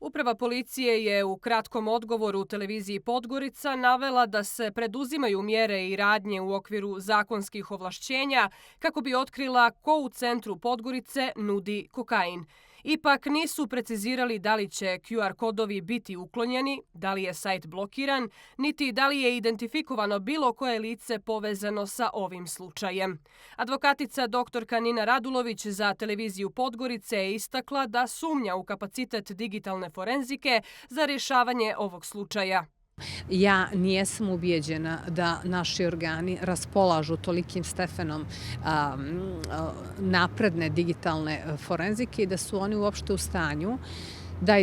Uprava policije je u kratkom odgovoru u televiziji Podgorica navela da se preduzimaju mjere i radnje u okviru zakonskih ovlašćenja kako bi otkrila ko u centru Podgorice nudi kokain. Ipak nisu precizirali da li će QR kodovi biti uklonjeni, da li je sajt blokiran, niti da li je identifikovano bilo koje lice povezano sa ovim slučajem. Advokatica dr. Nina Radulović za televiziju Podgorice je istakla da sumnja u kapacitet digitalne forenzike za rješavanje ovog slučaja. Ja nijesam ubijeđena da naši organi raspolažu tolikim stepenom napredne digitalne forenzike i da su oni uopšte u stanju da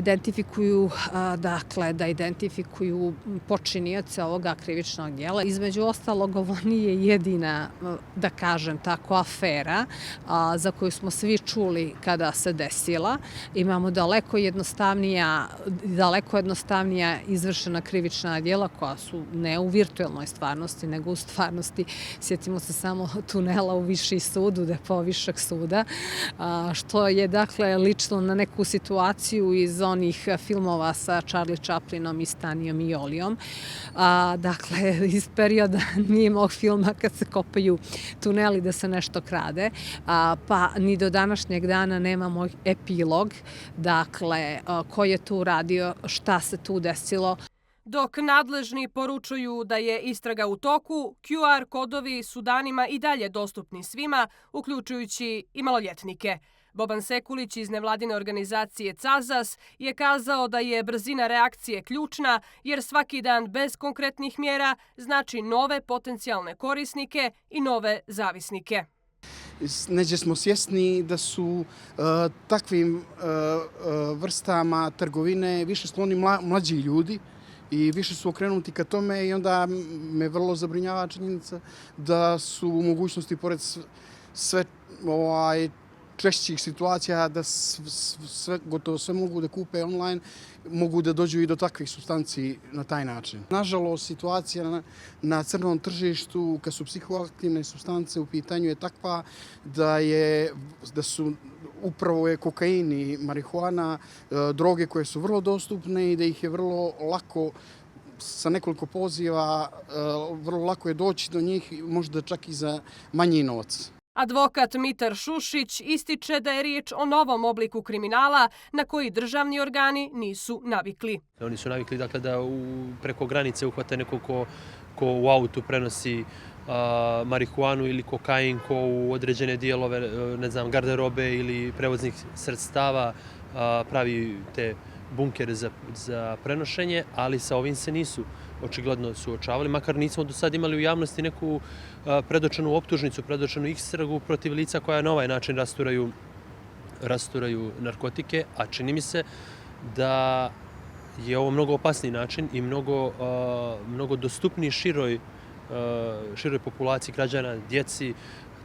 identifikuju počinioce ovoga krivičnog djela. Između ostalog, ovo nije jedina, da kažem tako, afera za koju smo svi čuli kada se desila. Imamo daleko jednostavnija izvršena krivična djela koja su ne u virtualnoj stvarnosti, nego u stvarnosti. Sjetimo se samo tunela u Viši sud, depo Višeg suda, što je dakle lično na neku situaciju iz onih filmova sa Charlie Chaplinom i Stanijom i Olijom. Dakle, iz perioda njimog filma kad se kopaju tuneli da se nešto krade, pa ni do današnjeg dana nemamo epilog, dakle, ko je tu radio, šta se tu desilo. Dok nadležni poručuju da je istraga u toku, QR kodovi su danima i dalje dostupni svima, uključujući i maloljetnike. Boban Sekulić iz nevladine organizacije CAZAS je kazao da je brzina reakcije ključna jer svaki dan bez konkretnih mjera znači nove potencijalne korisnike i nove zavisnike. Neđe smo svjesni da su takvim vrstama trgovine više skloni mlađi ljudi i više su okrenuti ka tome i onda me vrlo zabrinjava činjenica da su u mogućnosti pored sve češćih situacija da gotovo sve mogu da kupe online, mogu da dođu i do takvih supstanci na taj način. Nažalost, situacija na crnom tržištu kad su psihoaktivne supstance u pitanju je takva da su upravo kokain i marihuana droge koje su vrlo dostupne i da ih je vrlo lako sa nekoliko poziva, vrlo lako je doći do njih, možda čak i za manji novac. Advokat Mitar Šušić ističe da je riječ o novom obliku kriminala na koji državni organi nisu navikli. Oni su navikli da preko granice uhvate nekog ko u autu prenosi marihuanu ili kokain, ko u određene dijelove, ne znam, garderobe ili prevoznih sredstava pravi te bunkere za prenošenje, ali sa ovim se nisu očigledno suočavali, makar nismo do sad imali u javnosti neku predočenu optužnicu, predočenu istragu protiv lica koja na ovaj način rasturaju narkotike, a čini mi se da je ovo mnogo opasniji način i mnogo dostupniji široj populaciji građana, djeci,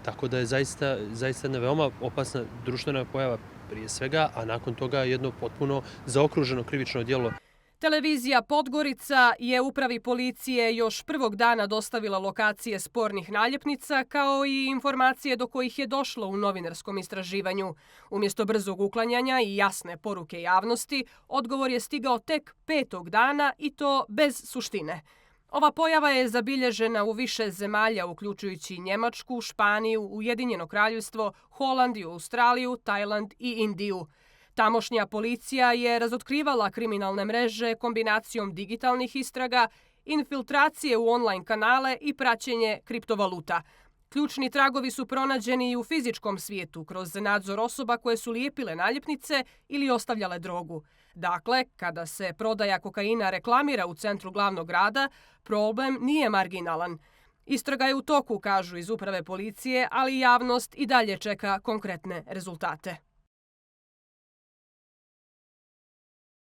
tako da je zaista jedna veoma opasna društvena pojava prije svega, a nakon toga jedno potpuno zaokruženo krivično djelo. Televizija Podgorica je upravi policije još prvog dana dostavila lokacije spornih naljepnica kao i informacije do kojih je došlo u novinarskom istraživanju. Umjesto brzog uklanjanja i jasne poruke javnosti, odgovor je stigao tek 5. dana i to bez suštine. Ova pojava je zabilježena u više zemalja, uključujući Njemačku, Španiju, Ujedinjeno Kraljevstvo, Holandiju, Australiju, Tajland i Indiju. Tamošnja policija je razotkrivala kriminalne mreže kombinacijom digitalnih istraga, infiltracije u online kanale i praćenje kriptovaluta. Ključni tragovi su pronađeni i u fizičkom svijetu kroz nadzor osoba koje su lijepile naljepnice ili ostavljale drogu. Dakle, kada se prodaja kokaina reklamira u centru glavnog grada, problem nije marginalan. Istraga je u toku, kažu iz uprave policije, ali javnost i dalje čeka konkretne rezultate.